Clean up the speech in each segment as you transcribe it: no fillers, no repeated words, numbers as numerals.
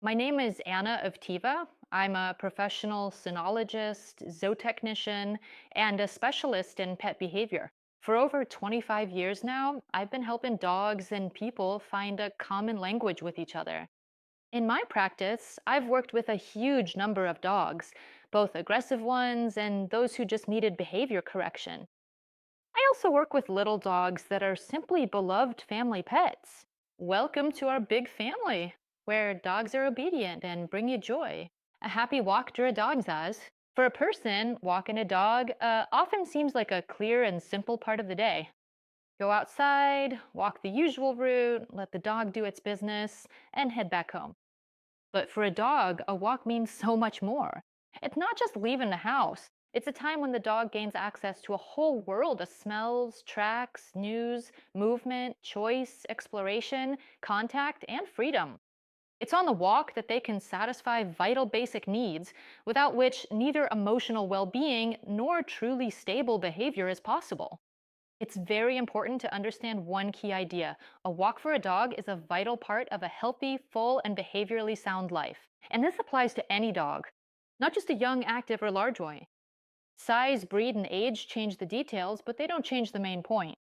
My name is Anna of Tiva. I'm a professional cynologist, zootechnician, and a specialist in pet behavior. For over 25 years now, I've been helping dogs and people find a common language with each other. In my practice, I've worked with a huge number of dogs, both aggressive ones and those who just needed behavior correction. I also work with little dogs that are simply beloved family pets. Welcome to our big family, where dogs are obedient and bring you joy. A happy walk Dura Dogs has. For a person, walking a dog often seems like a clear and simple part of the day. Go outside, walk the usual route, let the dog do its business, and head back home. But for a dog, a walk means so much more. It's not just leaving the house. It's a time when the dog gains access to a whole world of smells, tracks, news, movement, choice, exploration, contact, and freedom. It's on the walk that they can satisfy vital basic needs, without which neither emotional well being nor truly stable behavior is possible. It's very important to understand one key idea. A walk for a dog is a vital part of a healthy, full, and behaviorally sound life. And this applies to any dog, not just a young, active, or large one. Size, breed, and age change the details, but they don't change the main point.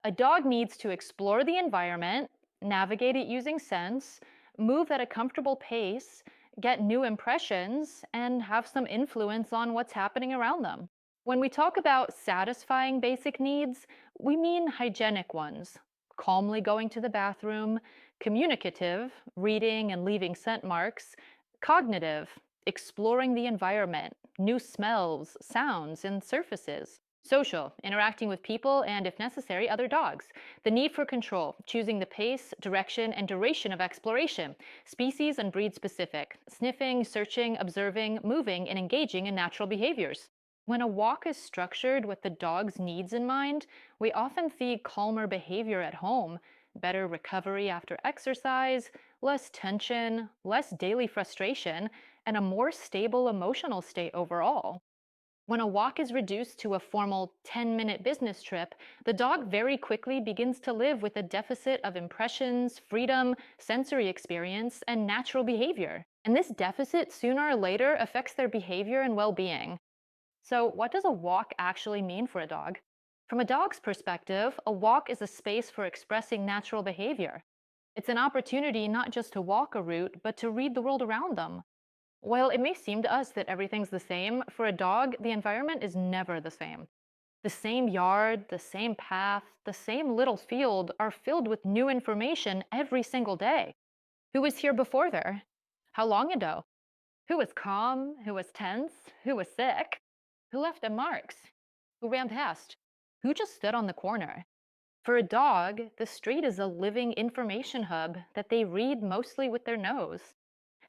A dog needs to explore the environment, navigate it using sense, move at a comfortable pace, get new impressions, and have some influence on what's happening around them. When we talk about satisfying basic needs, we mean hygienic ones. Calmly going to the bathroom, communicative, reading and leaving scent marks, cognitive, exploring the environment, new smells, sounds, and surfaces. Social, interacting with people and, if necessary, other dogs. The need for control, choosing the pace, direction, and duration of exploration. Species and breed specific, sniffing, searching, observing, moving, and engaging in natural behaviors. When a walk is structured with the dog's needs in mind, we often see calmer behavior at home, better recovery after exercise, less tension, less daily frustration, and a more stable emotional state overall. When a walk is reduced to a formal 10-minute business trip, the dog very quickly begins to live with a deficit of impressions, freedom, sensory experience, and natural behavior. And this deficit sooner or later affects their behavior and well being. So, what does a walk actually mean for a dog? From a dog's perspective, a walk is a space for expressing natural behavior. It's an opportunity not just to walk a route, but to read the world around them. While it may seem to us that everything's the same, for a dog, the environment is never the same. The same yard, the same path, the same little field are filled with new information every single day. Who was here before there? How long ago? Who was calm? Who was tense? Who was sick? Who left their marks? Who ran past? Who just stood on the corner? For a dog, the street is a living information hub that they read mostly with their nose.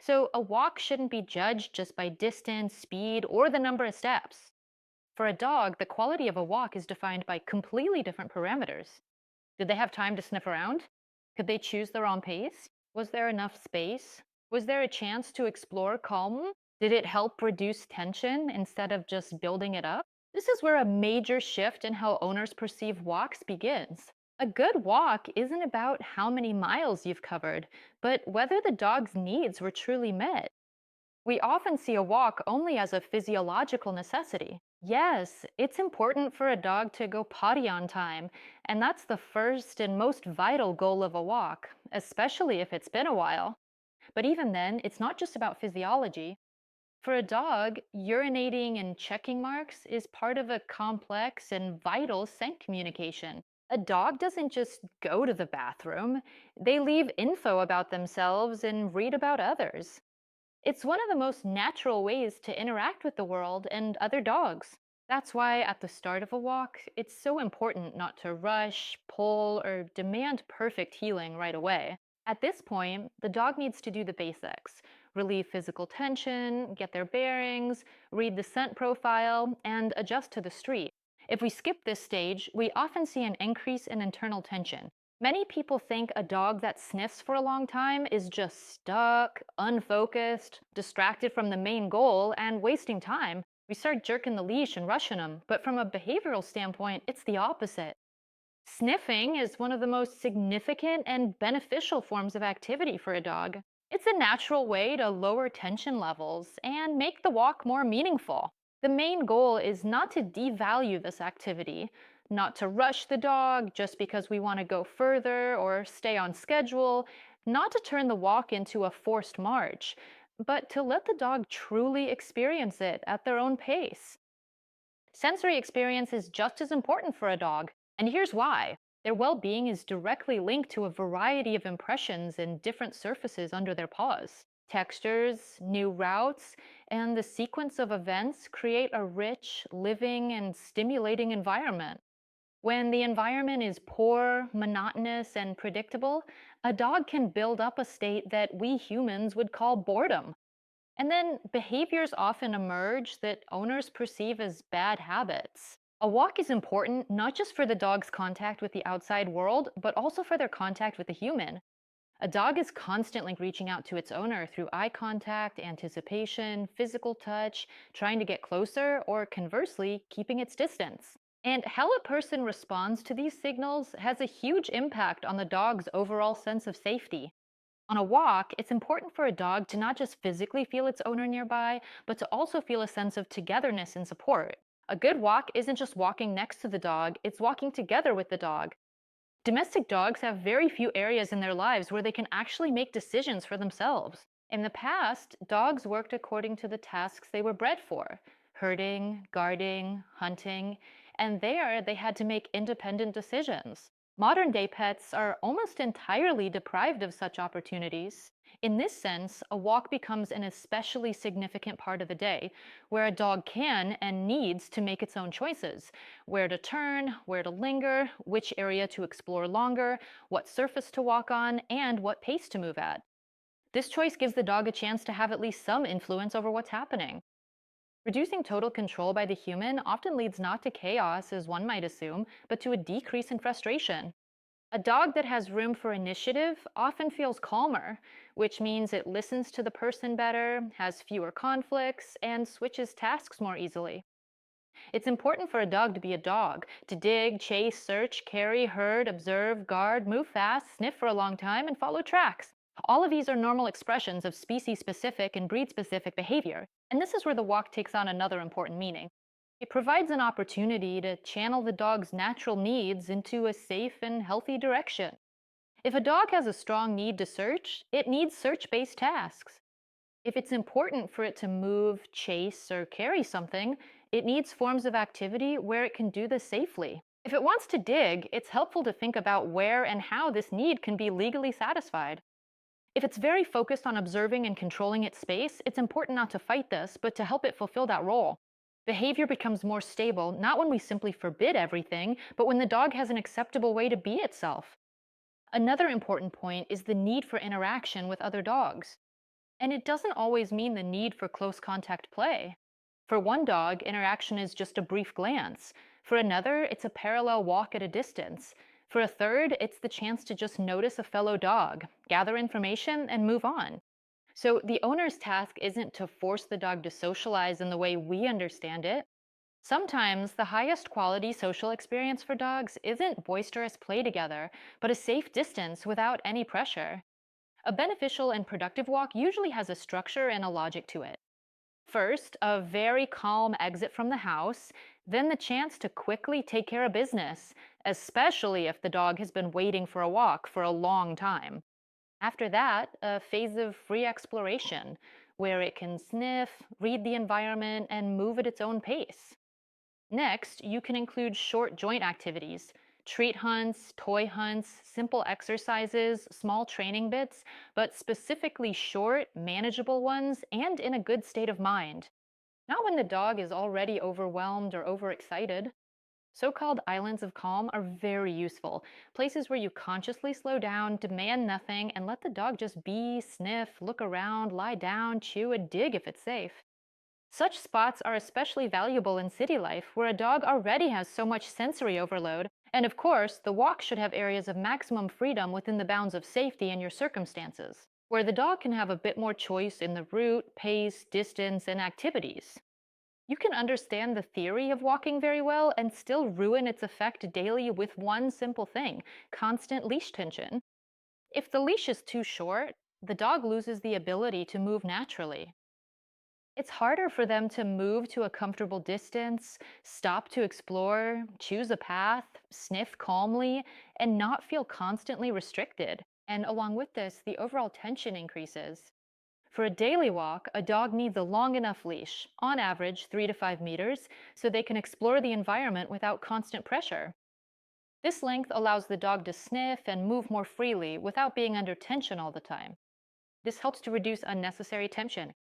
So a walk shouldn't be judged just by distance, speed, or the number of steps. For a dog, the quality of a walk is defined by completely different parameters. Did they have time to sniff around? Could they choose their own pace? Was there enough space? Was there a chance to explore calm? Did it help reduce tension instead of just building it up? This is where a major shift in how owners perceive walks begins. A good walk isn't about how many miles you've covered, but whether the dog's needs were truly met. We often see a walk only as a physiological necessity. Yes, it's important for a dog to go potty on time, and that's the first and most vital goal of a walk, especially if it's been a while. But even then, it's not just about physiology. For a dog, urinating and checking marks is part of a complex and vital scent communication. A dog doesn't just go to the bathroom, they leave info about themselves and read about others. It's one of the most natural ways to interact with the world and other dogs. That's why at the start of a walk, it's so important not to rush, pull, or demand perfect healing right away. At this point, the dog needs to do the basics: relieve physical tension, get their bearings, read the scent profile, and adjust to the street. If we skip this stage, we often see an increase in internal tension. Many people think a dog that sniffs for a long time is just stuck, unfocused, distracted from the main goal, and wasting time. We start jerking the leash and rushing them, but from a behavioral standpoint, it's the opposite. Sniffing is one of the most significant and beneficial forms of activity for a dog. It's a natural way to lower tension levels and make the walk more meaningful. The main goal is not to devalue this activity, not to rush the dog just because we want to go further or stay on schedule, not to turn the walk into a forced march, but to let the dog truly experience it at their own pace. Sensory experience is just as important for a dog, and here's why. Their well being is directly linked to a variety of impressions and different surfaces under their paws. Textures, new routes, and the sequence of events create a rich, living, and stimulating environment. When the environment is poor, monotonous, and predictable, a dog can build up a state that we humans would call boredom. And then behaviors often emerge that owners perceive as bad habits. A walk is important not just for the dog's contact with the outside world, but also for their contact with the human. A dog is constantly reaching out to its owner through eye contact, anticipation, physical touch, trying to get closer, or conversely, keeping its distance. And how a person responds to these signals has a huge impact on the dog's overall sense of safety. On a walk, it's important for a dog to not just physically feel its owner nearby, but to also feel a sense of togetherness and support. A good walk isn't just walking next to the dog, it's walking together with the dog. Domestic dogs have very few areas in their lives where they can actually make decisions for themselves. In the past, dogs worked according to the tasks they were bred for: herding, guarding, hunting, and there they had to make independent decisions. Modern day pets are almost entirely deprived of such opportunities. In this sense, a walk becomes an especially significant part of the day, where a dog can and needs to make its own choices: where to turn, where to linger, which area to explore longer, what surface to walk on, and what pace to move at. This choice gives the dog a chance to have at least some influence over what's happening. Reducing total control by the human often leads not to chaos, as one might assume, but to a decrease in frustration. A dog that has room for initiative often feels calmer, which means it listens to the person better, has fewer conflicts, and switches tasks more easily. It's important for a dog to be a dog, to dig, chase, search, carry, herd, observe, guard, move fast, sniff for a long time, and follow tracks. All of these are normal expressions of species specific and breed specific behavior, and this is where the walk takes on another important meaning. It provides an opportunity to channel the dog's natural needs into a safe and healthy direction. If a dog has a strong need to search, it needs search based tasks. If it's important for it to move, chase, or carry something, it needs forms of activity where it can do this safely. If it wants to dig, it's helpful to think about where and how this need can be legally satisfied. If it's very focused on observing and controlling its space, it's important not to fight this, but to help it fulfill that role. Behavior becomes more stable not when we simply forbid everything, but when the dog has an acceptable way to be itself. Another important point is the need for interaction with other dogs. And it doesn't always mean the need for close contact play. For one dog, interaction is just a brief glance. For another, it's a parallel walk at a distance. For a third, it's the chance to just notice a fellow dog, gather information, and move on. So the owner's task isn't to force the dog to socialize in the way we understand it. Sometimes the highest quality social experience for dogs isn't boisterous play together, but a safe distance without any pressure. A beneficial and productive walk usually has a structure and a logic to it. First, a very calm exit from the house, then the chance to quickly take care of business, especially if the dog has been waiting for a walk for a long time. After that, a phase of free exploration, where it can sniff, read the environment, and move at its own pace. Next, you can include short joint activities: treat hunts, toy hunts, simple exercises, small training bits, but specifically short, manageable ones and in a good state of mind. Not when the dog is already overwhelmed or overexcited. So called islands of calm are very useful, places where you consciously slow down, demand nothing, and let the dog just be, sniff, look around, lie down, chew, and dig if it's safe. Such spots are especially valuable in city life, where a dog already has so much sensory overload, and of course, the walk should have areas of maximum freedom within the bounds of safety and your circumstances, where the dog can have a bit more choice in the route, pace, distance, and activities. You can understand the theory of walking very well and still ruin its effect daily with one simple thing: constant leash tension. If the leash is too short, the dog loses the ability to move naturally. It's harder for them to move to a comfortable distance, stop to explore, choose a path, sniff calmly, and not feel constantly restricted. And along with this, the overall tension increases. For a daily walk, a dog needs a long enough leash, on average 3 to 5 meters, so they can explore the environment without constant pressure. This length allows the dog to sniff and move more freely without being under tension all the time. This helps to reduce unnecessary tension.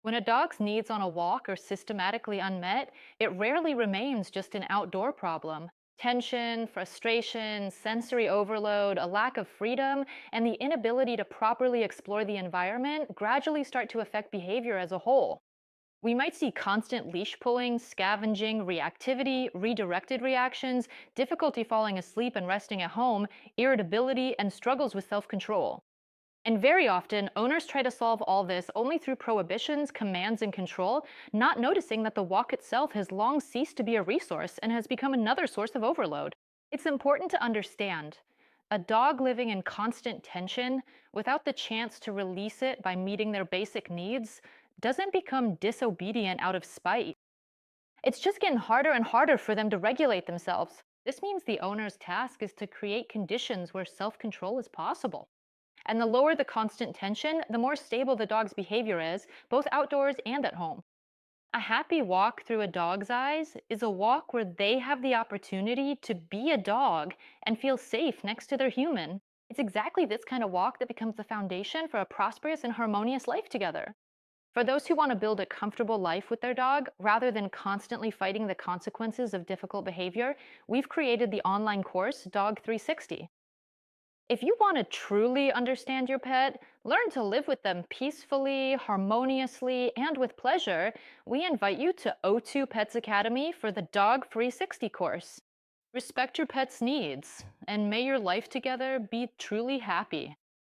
When a dog's needs on a walk are systematically unmet, it rarely remains just an outdoor problem. Tension, frustration, sensory overload, a lack of freedom, and the inability to properly explore the environment gradually start to affect behavior as a whole. We might see constant leash pulling, scavenging, reactivity, redirected reactions, difficulty falling asleep and resting at home, irritability, and struggles with self control. And very often, owners try to solve all this only through prohibitions, commands, and control, not noticing that the walk itself has long ceased to be a resource and has become another source of overload. It's important to understand a dog living in constant tension without the chance to release it by meeting their basic needs doesn't become disobedient out of spite. It's just getting harder and harder for them to regulate themselves. This means the owner's task is to create conditions where self control is possible. And the lower the constant tension, the more stable the dog's behavior is, both outdoors and at home. A happy walk through a dog's eyes is a walk where they have the opportunity to be a dog and feel safe next to their human. It's exactly this kind of walk that becomes the foundation for a prosperous and harmonious life together. For those who want to build a comfortable life with their dog, rather than constantly fighting the consequences of difficult behavior, we've created the online course Dog 360. If you want to truly understand your pet, learn to live with them peacefully, harmoniously, and with pleasure, we invite you to O2 Pets Academy for the Dog 360 course. Respect your pet's needs, and may your life together be truly happy.